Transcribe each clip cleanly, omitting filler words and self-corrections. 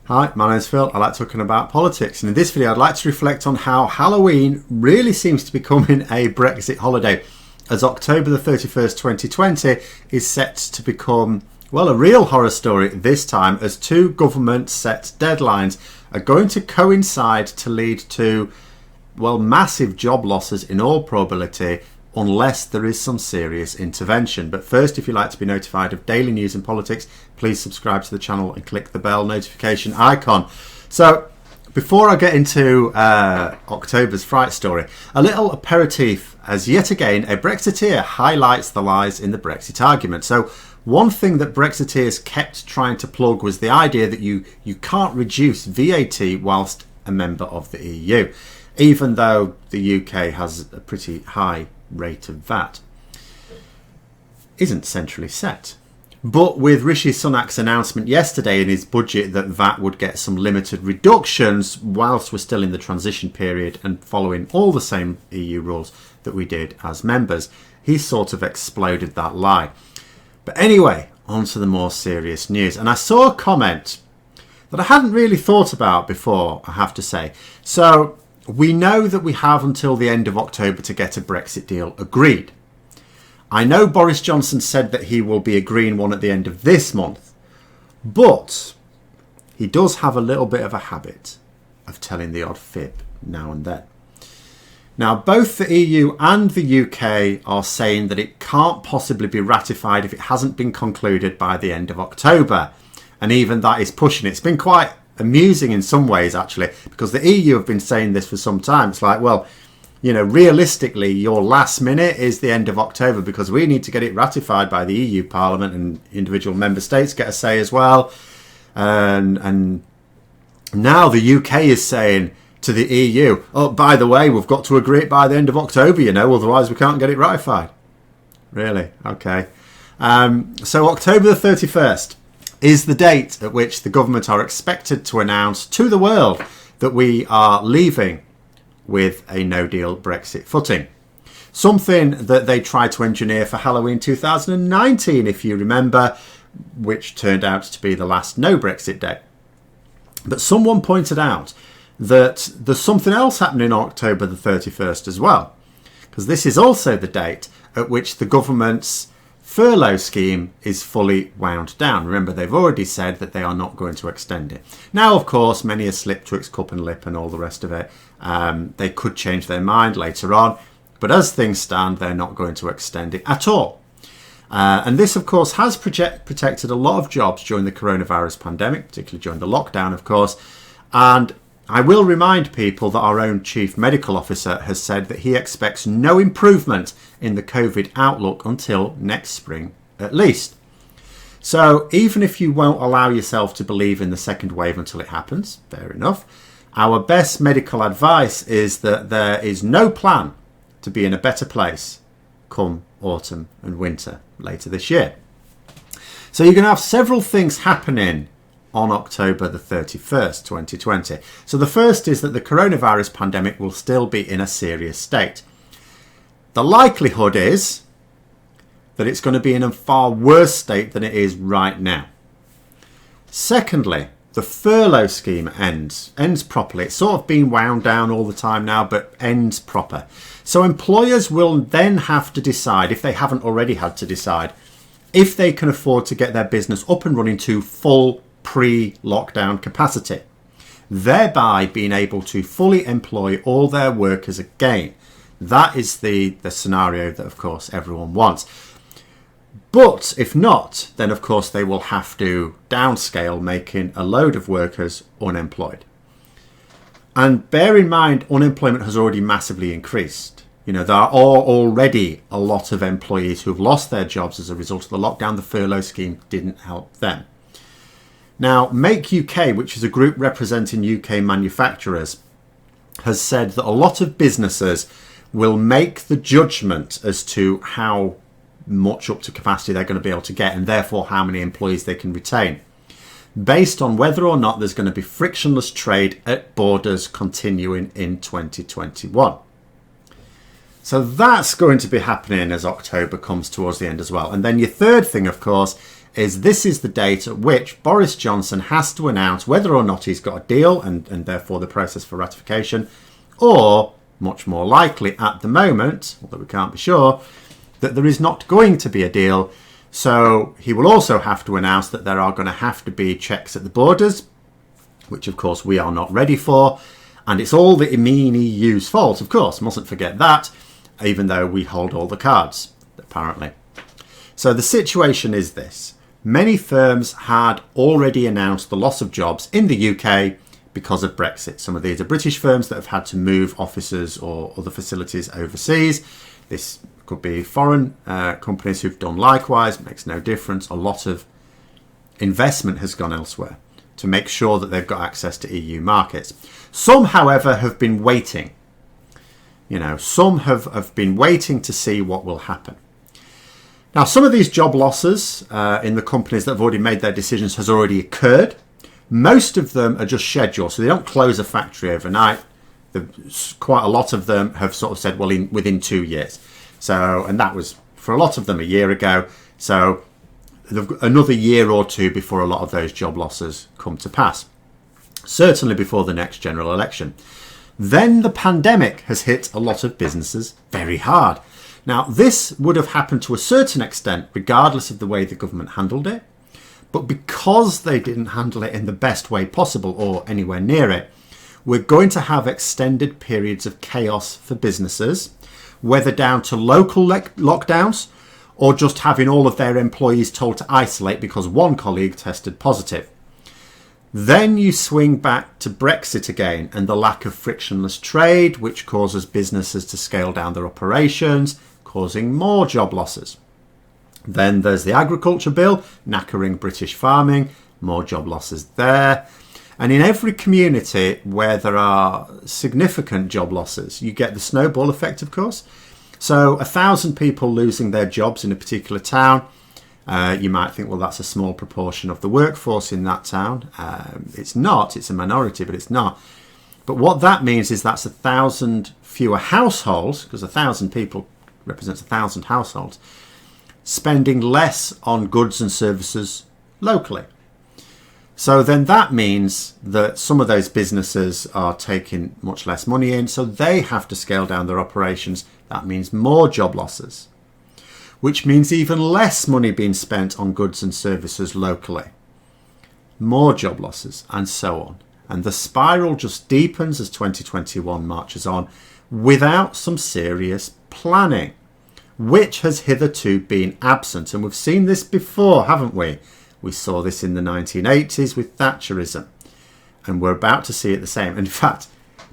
Hi, my name's Phil. I like talking about politics, and in this video I'd like to reflect on how Halloween really seems to be becoming a Brexit holiday, as October the 31st 2020 is set to become, well, a real horror story this time, as two government set deadlines are going to coincide to lead to, well, massive job losses in all probability, unless there is some serious intervention. But first, if you'd like to be notified of daily news and politics, please subscribe to the channel and click the bell notification icon. So before I get into October's fright story, a little aperitif, as yet again a Brexiteer highlights the lies in the Brexit argument. So one thing that Brexiteers kept trying to plug was the idea that you can't reduce VAT whilst a member of the EU, even though the UK has a pretty high rate of VAT. Isn't centrally set. But with Rishi Sunak's announcement yesterday in his budget that VAT would get some limited reductions whilst we're still in the transition period and following all the same EU rules that we did as members, he sort of exploded that lie. But anyway, on to the more serious news. And I saw a comment that I hadn't really thought about before, I have to say. So we know that we have until the end of October to get a Brexit deal agreed. I know Boris Johnson said that he will be agreeing one at the end of this month, but he does have a little bit of a habit of telling the odd fib now and then. Now, both the EU and the UK are saying that it can't possibly be ratified if it hasn't been concluded by the end of October. And even that is pushing it. It's been quite amusing in some ways, actually, because the EU have been saying this for some time. It's like, well, you know, realistically, your last minute is the end of October because we need to get it ratified by the EU Parliament, and individual member states get a say as well. And now the UK is saying to the EU, oh, by the way, we've got to agree it by the end of October, you know, otherwise we can't get it ratified. Really? Okay. So October the 31st is the date at which the government are expected to announce to the world that we are leaving with a no-deal Brexit footing. Something that they tried to engineer for Halloween 2019, if you remember, which turned out to be the last no-Brexit day. But someone pointed out that there's something else happening on October the 31st as well, because this is also the date at which the government's furlough scheme is fully wound down. Remember, they've already said that they are not going to extend it. Now, of course, many have slipped twixt cup and lip and all the rest of it. They could change their mind later on, but as things stand, they're not going to extend it at all. And this, of course, has protected a lot of jobs during the coronavirus pandemic, particularly during the lockdown, of course. And I will remind people that our own Chief Medical Officer has said that he expects no improvement in the COVID outlook until next spring at least. So even if you won't allow yourself to believe in the second wave until it happens, fair enough, our best medical advice is that there is no plan to be in a better place come autumn and winter later this year. So you're going to have several things happening on October the 31st, 2020. So the first is that the coronavirus pandemic will still be in a serious state. The likelihood is that it's going to be in a far worse state than it is right now. Secondly, the furlough scheme ends properly. It's sort of been wound down all the time now, but ends proper. So employers will then have to decide, if they haven't already had to decide, if they can afford to get their business up and running to full pre-lockdown capacity, thereby being able to fully employ all their workers again. That is the scenario that, of course, everyone wants. But if not, then, of course, they will have to downscale, making a load of workers unemployed. And bear in mind, unemployment has already massively increased. You know, there are already a lot of employees who have lost their jobs as a result of the lockdown. The furlough scheme didn't help them. Now, Make UK, which is a group representing UK manufacturers, has said that a lot of businesses will make the judgment as to how much up to capacity they're going to be able to get, and therefore how many employees they can retain, based on whether or not there's going to be frictionless trade at borders continuing in 2021. So that's going to be happening as October comes towards the end as well. And then your third thing, of course, is this is the date at which Boris Johnson has to announce whether or not he's got a deal and therefore the process for ratification, or much more likely at the moment, although we can't be sure, that there is not going to be a deal. So he will also have to announce that there are going to have to be checks at the borders, which of course we are not ready for. And it's all the mean EU's fault, of course, mustn't forget that, even though we hold all the cards, apparently. So the situation is this. Many firms had already announced the loss of jobs in the UK because of Brexit. Some of these are British firms that have had to move offices or other facilities overseas. This could be foreign companies who've done likewise. It makes no difference. A lot of investment has gone elsewhere to make sure that they've got access to EU markets. Some, however, have been waiting. Some have been waiting to see what will happen. Now, some of these job losses in the companies that have already made their decisions has already occurred. Most of them are just scheduled, so they don't close a factory overnight. Quite a lot of them have sort of said, well, within 2 years. So, and that was for a lot of them a year ago. So they've got another year or two before a lot of those job losses come to pass. Certainly before the next general election. Then the pandemic has hit a lot of businesses very hard. Now, this would have happened to a certain extent, regardless of the way the government handled it. But because they didn't handle it in the best way possible or anywhere near it, we're going to have extended periods of chaos for businesses, whether down to local lockdowns or just having all of their employees told to isolate because one colleague tested positive. Then you swing back to Brexit again and the lack of frictionless trade, which causes businesses to scale down their operations, causing more job losses. Then there's the agriculture bill, knackering British farming, more job losses there. And in every community where there are significant job losses, you get the snowball effect, of course. So 1,000 people losing their jobs in a particular town, you might think, well, that's a small proportion of the workforce in that town. It's not, it's a minority, but it's not. But what that means is that's 1,000 fewer households, because 1,000 people represents 1,000 households, spending less on goods and services locally. So then that means that some of those businesses are taking much less money in, so they have to scale down their operations. That means more job losses, which means even less money being spent on goods and services locally. More job losses, and so on. And the spiral just deepens as 2021 marches on without some serious planning, which has hitherto been absent. And we've seen this before, haven't we? We saw this in the 1980s with Thatcherism, and we're about to see it the same. In fact,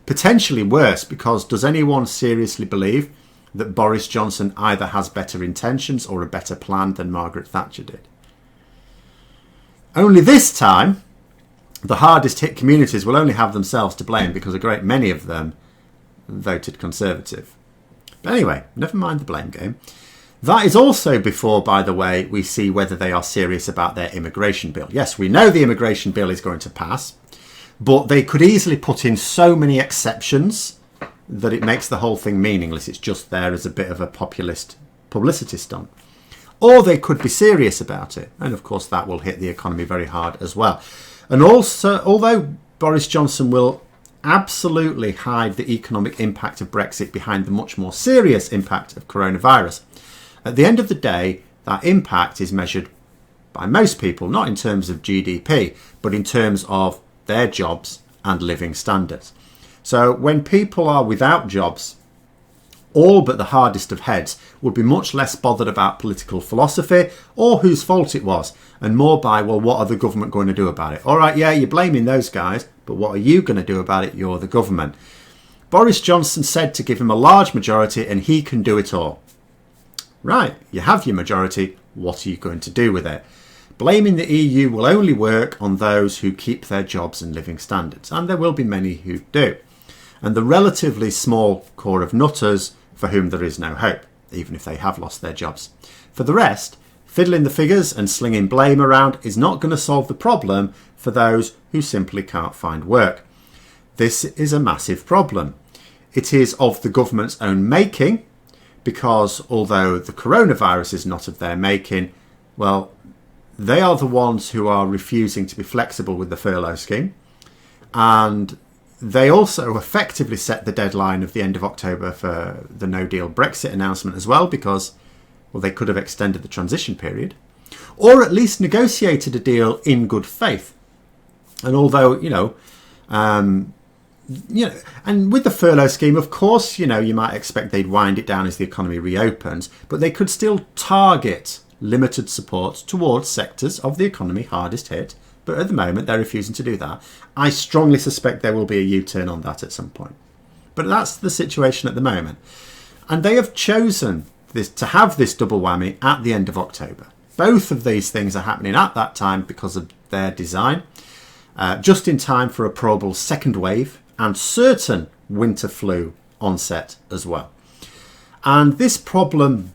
potentially worse, because does anyone seriously believe that Boris Johnson either has better intentions or a better plan than Margaret Thatcher did? Only this time, the hardest hit communities will only have themselves to blame because a great many of them voted Conservative. But anyway, never mind the blame game. That is also before, by the way, we see whether they are serious about their immigration bill. Yes, we know the immigration bill is going to pass, but they could easily put in so many exceptions that it makes the whole thing meaningless. It's just there as a bit of a populist publicity stunt. Or they could be serious about it. And of course, that will hit the economy very hard as well. And also, although Boris Johnson will absolutely hide the economic impact of Brexit behind the much more serious impact of coronavirus, at the end of the day, that impact is measured by most people, not in terms of GDP, but in terms of their jobs and living standards. So when people are without jobs, all but the hardest of heads would be much less bothered about political philosophy or whose fault it was, and more by, well, what are the government going to do about it? All right, yeah, you're blaming those guys, but what are you going to do about it? You're the government. Boris Johnson said to give him a large majority and he can do it all. Right, you have your majority, what are you going to do with it? Blaming the EU will only work on those who keep their jobs and living standards, and there will be many who do. And the relatively small core of nutters for whom there is no hope, even if they have lost their jobs. For the rest, fiddling the figures and slinging blame around is not going to solve the problem for those who simply can't find work. This is a massive problem. It is of the government's own making, because although the coronavirus is not of their making, well, They are the ones who are refusing to be flexible with the furlough scheme. And they also effectively set the deadline of the end of October for the no-deal Brexit announcement as well, because, well, they could have extended the transition period, or at least negotiated a deal in good faith. And although, and with the furlough scheme, of course, you might expect they'd wind it down as the economy reopens, but they could still target limited support towards sectors of the economy hardest hit. But at the moment, they're refusing to do that. I strongly suspect there will be a U-turn on that at some point. But that's the situation at the moment. And they have chosen to have this double whammy at the end of October. Both of these things are happening at that time because of their design, just in time for a probable second wave and certain winter flu onset as well. And this problem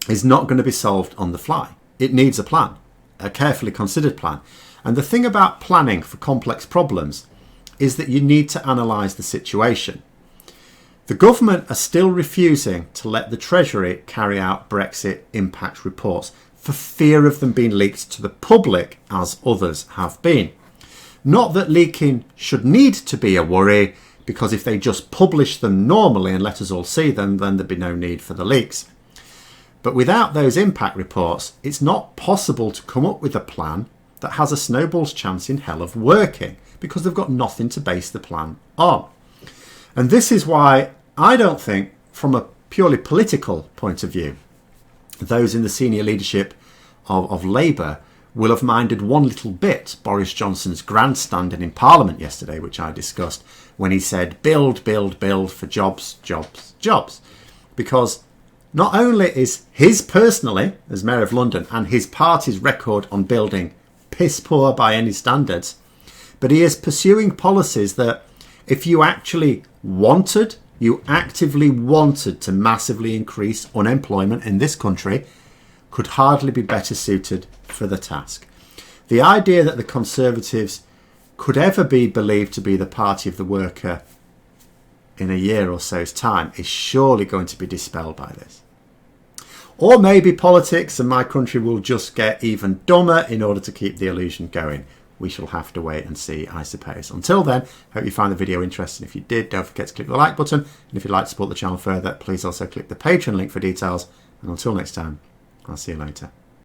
is not going to be solved on the fly. It needs a plan, a carefully considered plan. And the thing about planning for complex problems is that you need to analyse the situation. The government are still refusing to let the Treasury carry out Brexit impact reports for fear of them being leaked to the public, as others have been. Not that leaking should need to be a worry, because if they just publish them normally and let us all see them, then there'd be no need for the leaks. But without those impact reports, it's not possible to come up with a plan that has a snowball's chance in hell of working, because they've got nothing to base the plan on. And this is why I don't think, from a purely political point of view, those in the senior leadership of Labour will have minded one little bit Boris Johnson's grandstanding in Parliament yesterday, which I discussed, when he said, build, build, build for jobs, jobs, jobs. Because not only is his personally, as Mayor of London, and his party's record on building piss poor by any standards, but he is pursuing policies that, if you actually wanted, you actively wanted to massively increase unemployment in this country, could hardly be better suited for the task. The idea that the Conservatives could ever be believed to be the party of the worker in a year or so's time is surely going to be dispelled by this. Or maybe politics and my country will just get even dumber in order to keep the illusion going. We shall have to wait and see, I suppose. Until then, hope you found the video interesting. If you did, don't forget to click the like button. And if you'd like to support the channel further, please also click the Patreon link for details. And until next time, I'll see you later.